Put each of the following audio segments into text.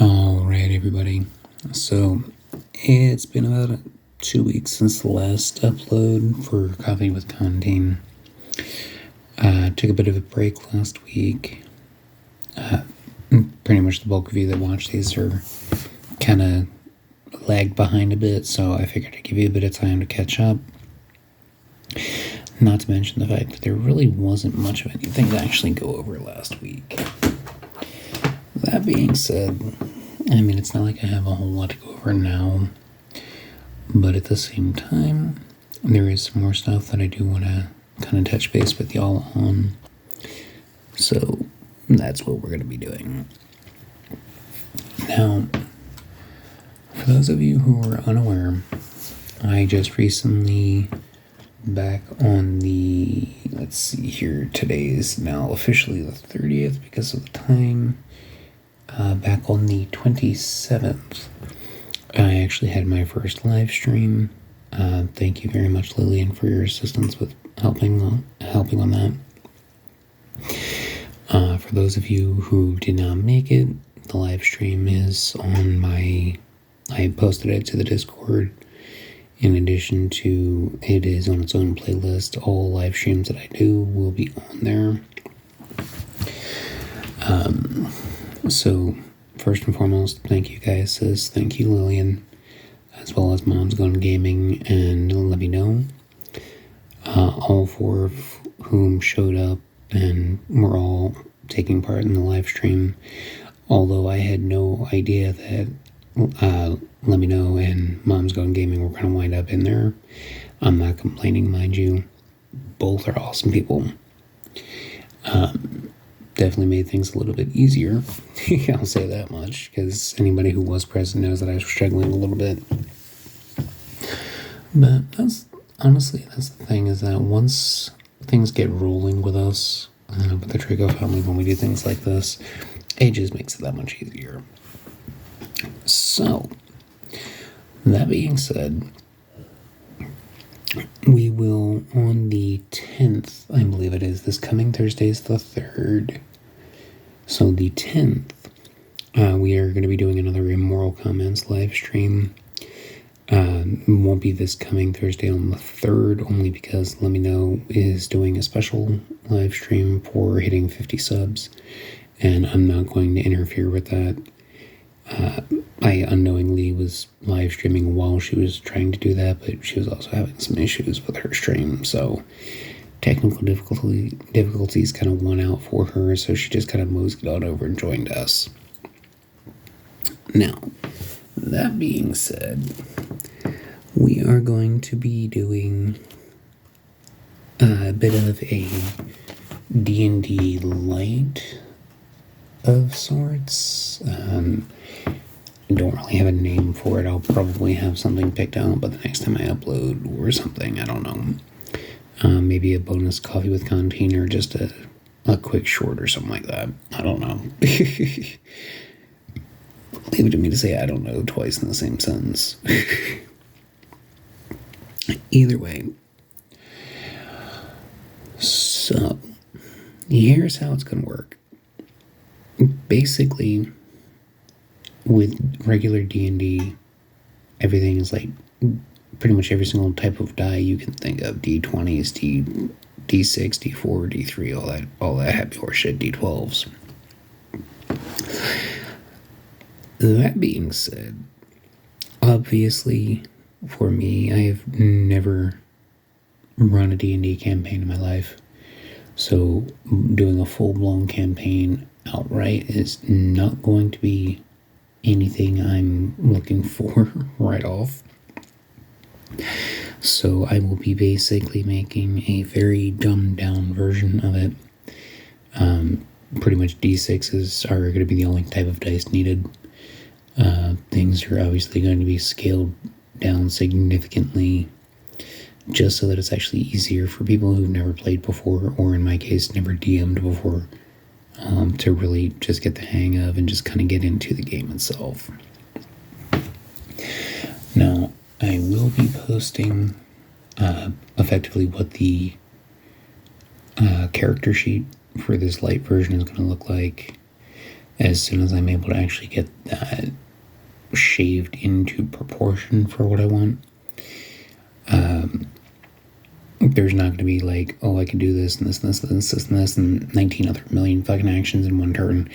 Alright, everybody. So, it's been about 2 weeks since the last upload for Coffee with Contin. Took a bit of a break last week. Pretty much the bulk of you that watch these are kind of lagged behind a bit, so I figured I'd give you a bit of time to catch up. Not to mention the fact that there really wasn't much of anything to actually go over last week. That being said, I mean, it's not like I have a whole lot to go over now, but at the same time, there is some more stuff that I do want to kind of touch base with y'all on. So that's what we're going to be doing. Now, for those of you who are unaware, I just recently, back on the, let's see here, today is now officially the 30th because of the time. Back on the 27th, I actually had my first live stream. Thank you very much, Lillian, for your assistance with helping on that. For those of you who did not make it, the live stream is on I posted it to the Discord. In addition to, it is on its own playlist. All live streams that I do will be on there. So, first and foremost, thank you guys, sis. Thank you, Lillian, as well as Mom's Gone Gaming and Let Me Know. All four of whom showed up and were all taking part in the live stream. Although I had no idea that Let Me Know and Mom's Gone Gaming were going to wind up in there. I'm not complaining, mind you. Both are awesome people. Definitely made things a little bit easier. I'll say that much, because anybody who was present knows that I was struggling a little bit. But that's the thing, is that once things get rolling with us, with the Trico family, when we do things like this, it just makes it that much easier. So, that being said, we will, on the 10th, I believe it is, this coming Thursday is the 3rd. So the 10th, we are going to be doing another Immoral Comments live stream. It won't be this coming Thursday on the 3rd, only because Let Me Know is doing a special live stream for hitting 50 subs, and I'm not going to interfere with that. I unknowingly was live streaming while she was trying to do that, but she was also having some issues with her stream, so technical difficulties kind of won out for her, so she just kind of moseyed on over and joined us. Now, that being said, we are going to be doing a bit of a D&D light of sorts. I don't really have a name for it. I'll probably have something picked out, but the next time I upload or something, I don't know. Maybe a bonus Coffee with Contin, or just a quick short or something like that. I don't know. Leave it to me to say I don't know twice in the same sentence. Either way. So, here's how it's going to work. Basically, with regular D&D, everything is like pretty much every single type of die you can think of. D20s, D6, D4, D3, all that happy horse shit, D12s. That being said, obviously, for me, I have never run a D&D campaign in my life, so doing a full-blown campaign outright is not going to be anything I'm looking for right off. So I will be basically making a very dumbed down version of it. Pretty much D6s are going to be the only type of dice needed. Things are obviously going to be scaled down significantly, just so that it's actually easier for people who've never played before, or in my case, never DM'd before, to really just get the hang of and just kind of get into the game itself. Now, I will be posting effectively what the character sheet for this light version is going to look like, as soon as I'm able to actually get that shaved into proportion for what I want, there's not going to be like, oh, I can do this and this and this and this and this and 19 other million fucking actions in one turn.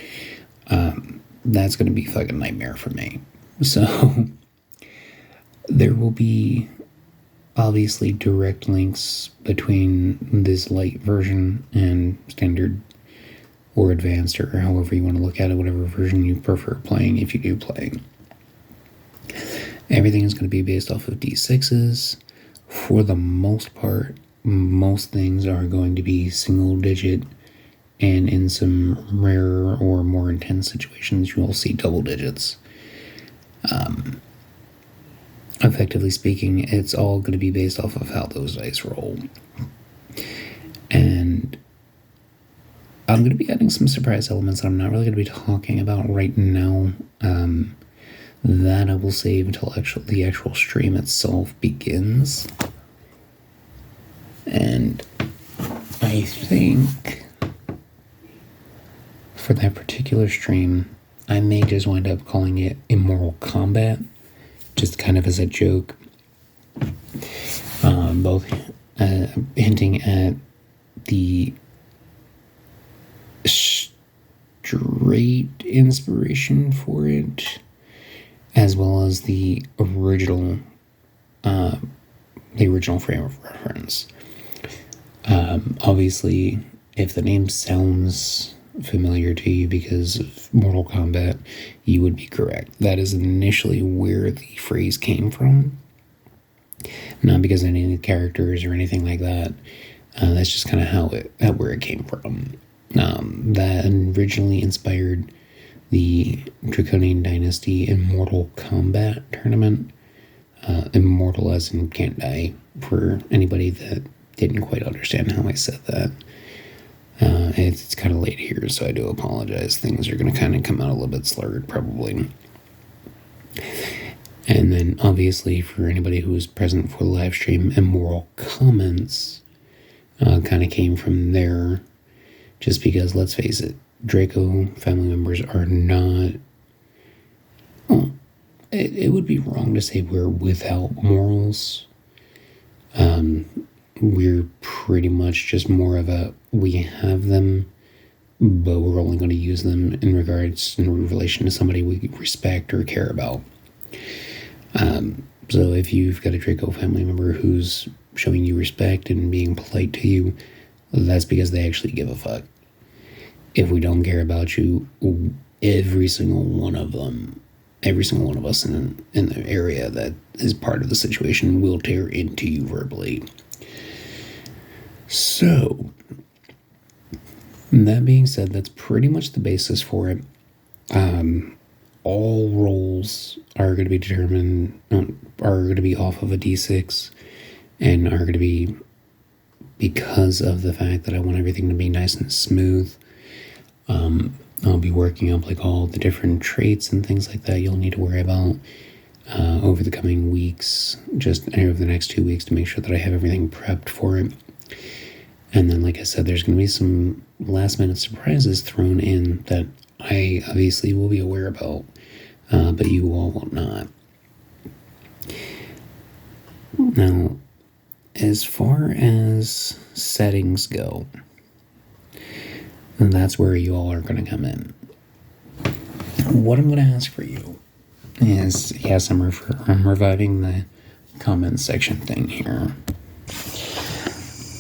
That's going to be fucking nightmare for me. So there will be obviously direct links between this light version and standard or advanced, or however you want to look at it, whatever version you prefer playing, if you do playing. Everything is going to be based off of D6s. For the most part, most things are going to be single digit, and in some rarer or more intense situations, you'll see double digits. Effectively speaking, it's all going to be based off of how those dice roll. And I'm going to be adding some surprise elements that I'm not really going to be talking about right now. That I will save until the actual stream itself begins. And I think for that particular stream, I may just wind up calling it Immoral Combat, just kind of as a joke. Both hinting at the straight inspiration for it, as well as the original frame of reference. Obviously, if the name sounds familiar to you because of Mortal Kombat, you would be correct. That is initially where the phrase came from. Not because of any of the characters or anything like that. That's just kind of where it came from. That originally inspired the Draconian Dynasty Immortal Kombat tournament. Immortal as in can't die, for anybody that didn't quite understand how I said that. It's kind of late here, so I do apologize. Things are going to kind of come out a little bit slurred, probably. And then, obviously, for anybody who was present for the live stream, Immoral Comments kind of came from there, just because, let's face it, Draco family members are not... Well, it would be wrong to say we're without morals. We're pretty much just more of a, we have them, but we're only going to use them in relation to somebody we respect or care about. So if you've got a Draco family member who's showing you respect and being polite to you, that's because they actually give a fuck. If we don't care about you, every single one of us in the area that is part of the situation will tear into you verbally. So, that being said, that's pretty much the basis for it. All rolls are going to be determined, are going to be off of a D6, and are going to be, because of the fact that I want everything to be nice and smooth, I'll be working up like all the different traits and things like that you'll need to worry about over the coming weeks, just over the next 2 weeks, to make sure that I have everything prepped for it. And then, like I said, there's going to be some last-minute surprises thrown in that I obviously will be aware about, but you all will not. Now, as far as settings go, that's where you all are going to come in. What I'm going to ask for you is, yes, I'm reviving the comments section thing here.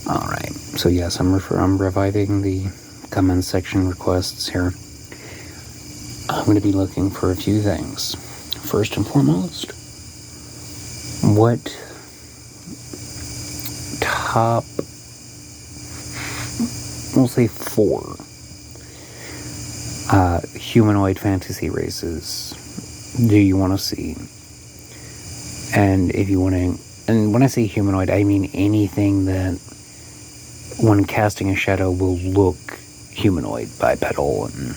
Alright, so yes, I'm reviving the comments section requests here. I'm going to be looking for a few things. First and foremost, what top, we'll say 4 humanoid fantasy races do you want to see? And if you want to, and when I say humanoid, I mean anything that when casting a shadow will look humanoid, bipedal and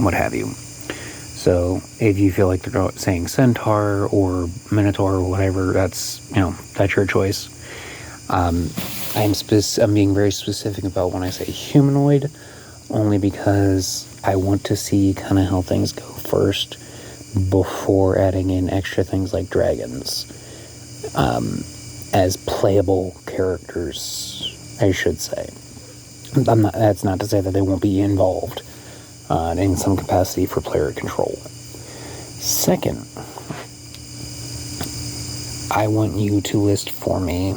what have you. So if you feel like they're saying centaur or minotaur or whatever, that's your choice. I'm being very specific about when I say humanoid, only because I want to see kind of how things go first before adding in extra things like dragons as playable characters, I should say. That's not to say that they won't be involved in some capacity for player control. Second, I want you to list for me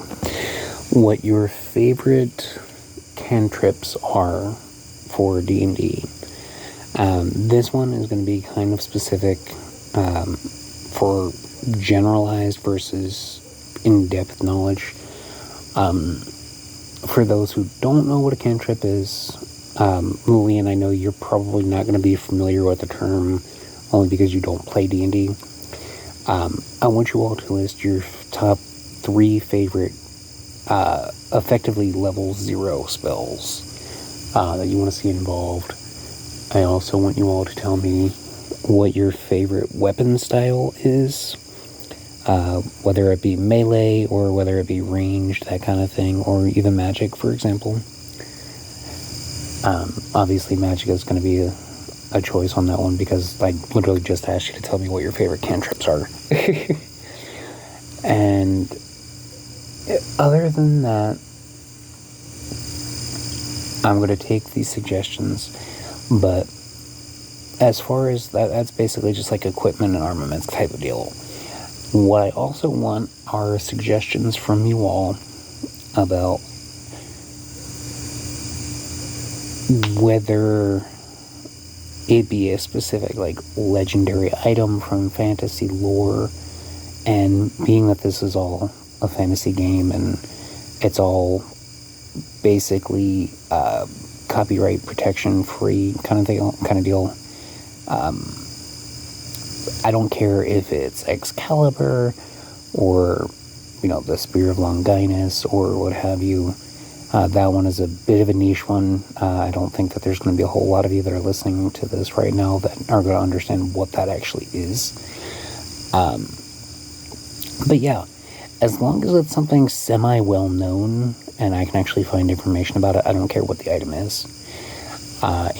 what your favorite cantrips are for D&D. This one is going to be kind of specific for generalized versus in-depth knowledge. For those who don't know what a cantrip is, Lillian, I know you're probably not going to be familiar with the term only because you don't play D&D. I want you all to list your top 3 favorite effectively level 0 spells that you want to see involved. I also want you all to tell me what your favorite weapon style is, whether it be melee or whether it be ranged, that kind of thing, or even magic, for example. Obviously, magic is going to be a choice on that one because I literally just asked you to tell me what your favorite cantrips are. And other than that, I'm going to take these suggestions, but as far as that's basically just like equipment and armaments type of deal. What I also want are suggestions from you all about whether it be a specific like legendary item from fantasy lore, and being that this is all a fantasy game and it's all basically copyright protection free kind of deal. I don't care if it's Excalibur or, the Spear of Longinus or what have you. That one is a bit of a niche one. I don't think that there's going to be a whole lot of you that are listening to this right now that are going to understand what that actually is. But yeah, as long as it's something semi-well-known and I can actually find information about it, I don't care what the item is.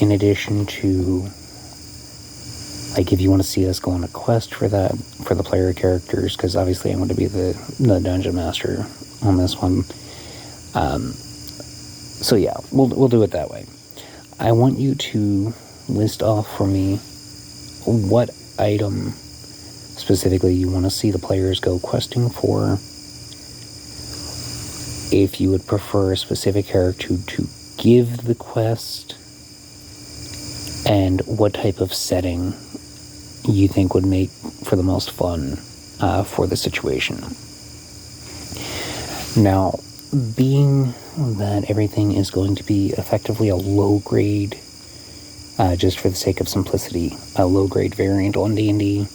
In addition to, like, if you want to see us go on a quest for that, for the player characters, because obviously I'm going to be the dungeon master on this one. So yeah, we'll do it that way. I want you to list off for me what item specifically you want to see the players go questing for. If you would prefer a specific character to give the quest, and what type of setting you think would make for the most fun for the situation. Now, being that everything is going to be effectively a low-grade, just for the sake of simplicity, a low-grade variant on D&D,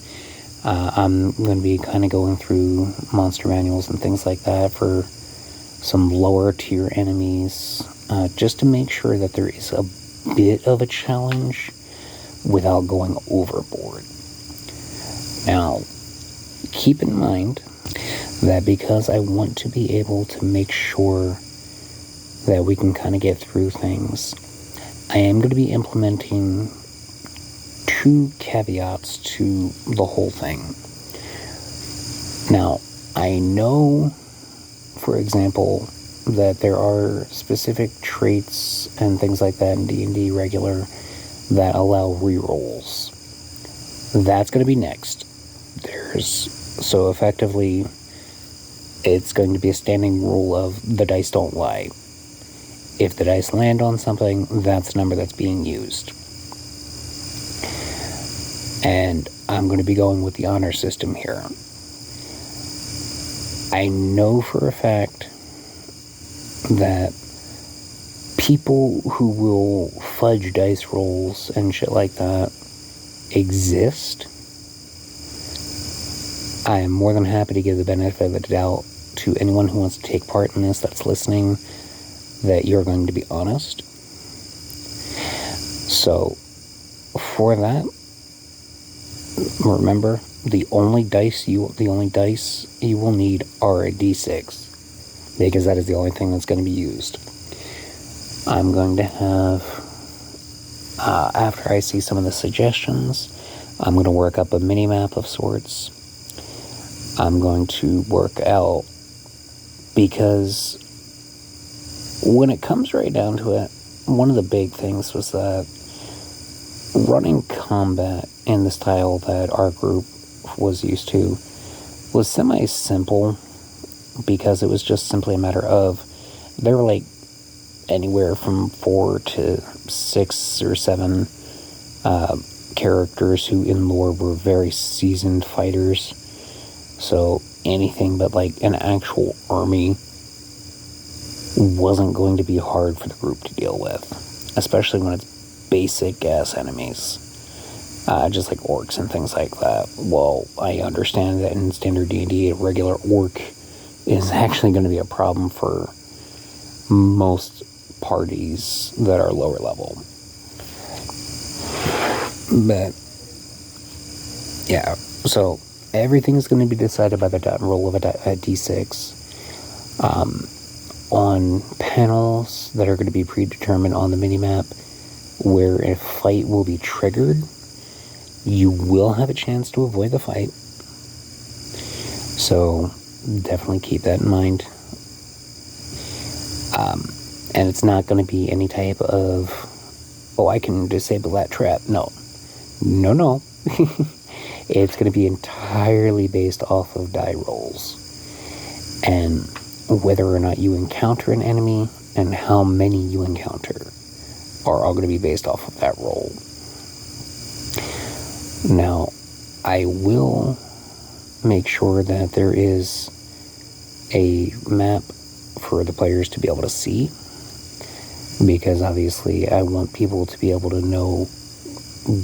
I'm going to be kind of going through monster manuals and things like that for some lower-tier enemies, just to make sure that there is a bit of a challenge without going overboard. Now, keep in mind that because I want to be able to make sure that we can kind of get through things, I am going to be implementing 2 caveats to the whole thing. Now, I know, for example, that there are specific traits and things like that in D&D regular that allow rerolls. That's going to be next. So effectively, it's going to be a standing rule of the dice don't lie. If the dice land on something, that's the number that's being used. And I'm going to be going with the honor system here. I know for a fact that people who will fudge dice rolls and shit like that exist. I am more than happy to give the benefit of the doubt to anyone who wants to take part in this that's listening, that you're going to be honest. So, for that, remember, the only dice you will need are a d6, because that is the only thing that's going to be used. I'm going to have after I see some of the suggestions, I'm going to work up a mini-map of sorts. I'm going to work out, because when it comes right down to it, one of the big things was that running combat in the style that our group was used to was semi-simple, because it was just simply a matter of, there were like anywhere from 4 to 6 or 7 characters who in lore were very seasoned fighters. So anything but like an actual army wasn't going to be hard for the group to deal with, especially when it's basic ass enemies, just like orcs and things like that. Well, I understand that in standard D&D, a regular orc is actually going to be a problem for most parties that are lower level. But yeah, so everything's going to be decided by the roll of a d6. On panels that are going to be predetermined on the minimap, where a fight will be triggered, you will have a chance to avoid the fight. So definitely keep that in mind. And it's not going to be any type of, oh, I can disable that trap. No. It's going to be entirely based off of die rolls. And whether or not you encounter an enemy and how many you encounter are all going to be based off of that roll. Now, I will make sure that there is a map for the players to be able to see, because obviously I want people to be able to know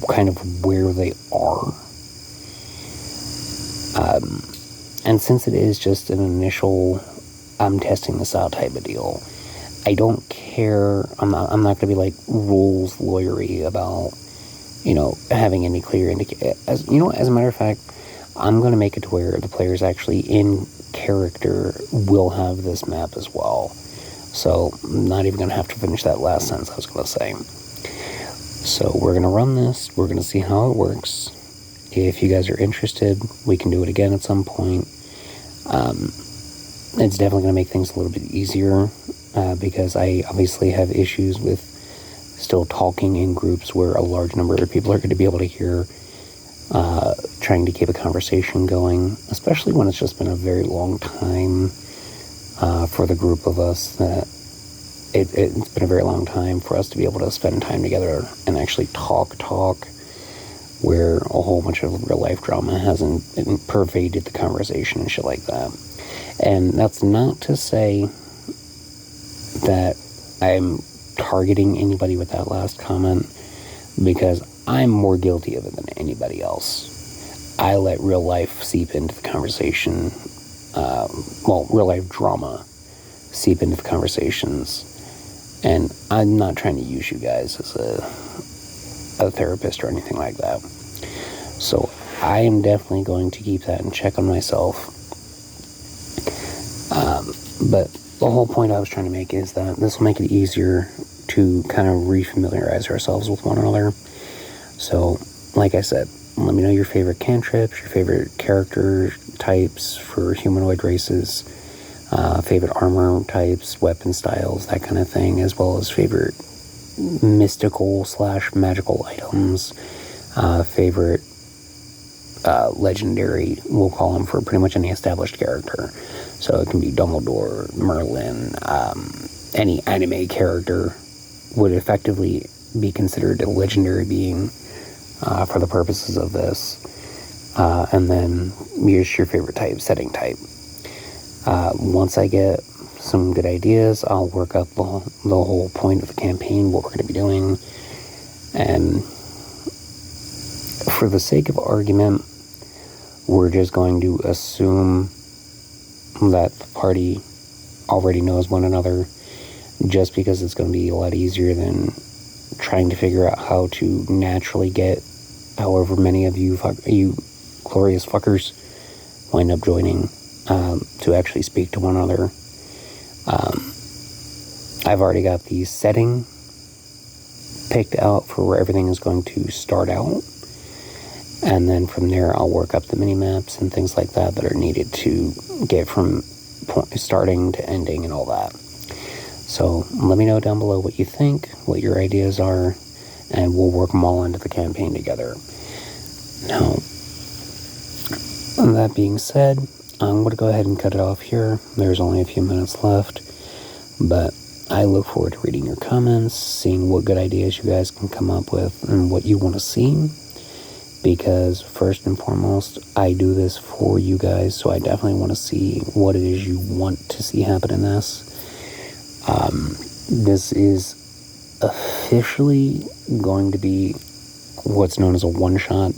kind of where they are. And since it is just an initial, I'm testing this out type of deal, I don't care, I'm not going to be like rules lawyery about, having any clear indicator. As a matter of fact, I'm going to make it to where the players actually in character will have this map as well. So I'm not even going to have to finish that last sentence I was going to say. So we're going to run this. We're going to see how it works. If you guys are interested, we can do it again at some point. It's definitely going to make things a little bit easier, because I obviously have issues with still talking in groups where a large number of people are going to be able to hear, trying to keep a conversation going, especially when it's just been a very long time for the group of us. That it's been a very long time for us to be able to spend time together and actually talk, where a whole bunch of real life drama hasn't pervaded the conversation and shit like that. And that's not to say that I'm targeting anybody with that last comment, because I'm more guilty of it than anybody else. I let real life seep into the conversation, real life drama seep into the conversations, and I'm not trying to use you guys as a therapist or anything like that. So I am definitely going to keep that in check on myself. But the whole point I was trying to make is that this will make it easier to kind of refamiliarize ourselves with one another. So, like I said, let me know your favorite cantrips, your favorite character types for humanoid races, favorite armor types, weapon styles, that kind of thing, as well as favorite mystical/magical items, favorite legendary, we'll call them, for pretty much any established character. So it can be Dumbledore, Merlin, any anime character would effectively be considered a legendary being for the purposes of this. And then here's your favorite type, setting type. Once I get some good ideas, I'll work up the whole point of the campaign, what we're going to be doing. And for the sake of argument, we're just going to assume that the party already knows one another, just because it's going to be a lot easier than trying to figure out how to naturally get however many of you glorious fuckers wind up joining to actually speak to one another. I've already got the setting picked out for where everything is going to start out. And then from there, I'll work up the mini maps and things like that are needed to get from starting to ending and all that. So let me know down below what you think, what your ideas are, and we'll work them all into the campaign together. Now, that being said, I'm going to go ahead and cut it off here. There's only a few minutes left, but I look forward to reading your comments, seeing what good ideas you guys can come up with and what you want to see. Because first and foremost, I do this for you guys, so I definitely want to see what it is you want to see happen in this. This is officially going to be what's known as a one-shot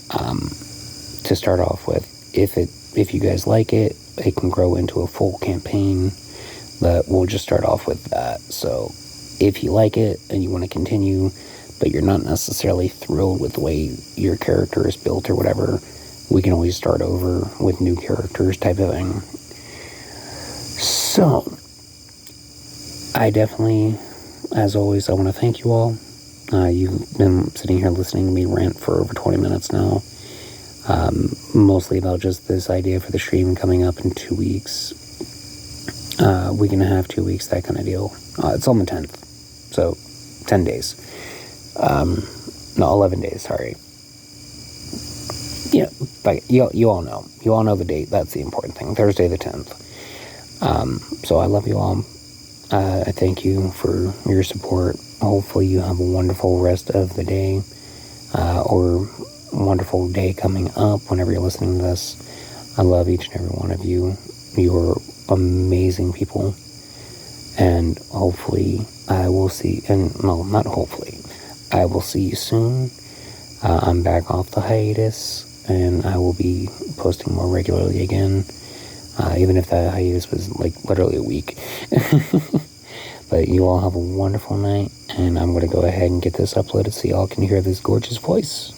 to start off with. If you guys like it, it can grow into a full campaign, but we'll just start off with that. So if you like it and you want to continue, but you're not necessarily thrilled with the way your character is built or whatever, we can always start over with new characters type of thing. So, I definitely, as always, I want to thank you all. You've been sitting here listening to me rant for over 20 minutes now. Mostly about just this idea for the stream coming up in 2 weeks. Week and a half, 2 weeks, that kind of deal. It's on the 10th, so 10 days. No, 11 days, sorry. Yeah, but you all know. You all know the date. That's the important thing. Thursday the 10th. So I love you all. I thank you for your support. Hopefully you have a wonderful rest of the day, or wonderful day coming up whenever you're listening to this. I love each and every one of you. You're amazing people. And hopefully I will see, and no, not hopefully, I will see you soon. I'm back off the hiatus, and I will be posting more regularly again, even if that hiatus was like literally a week. But you all have a wonderful night, and I'm going to go ahead and get this uploaded so y'all can hear this gorgeous voice.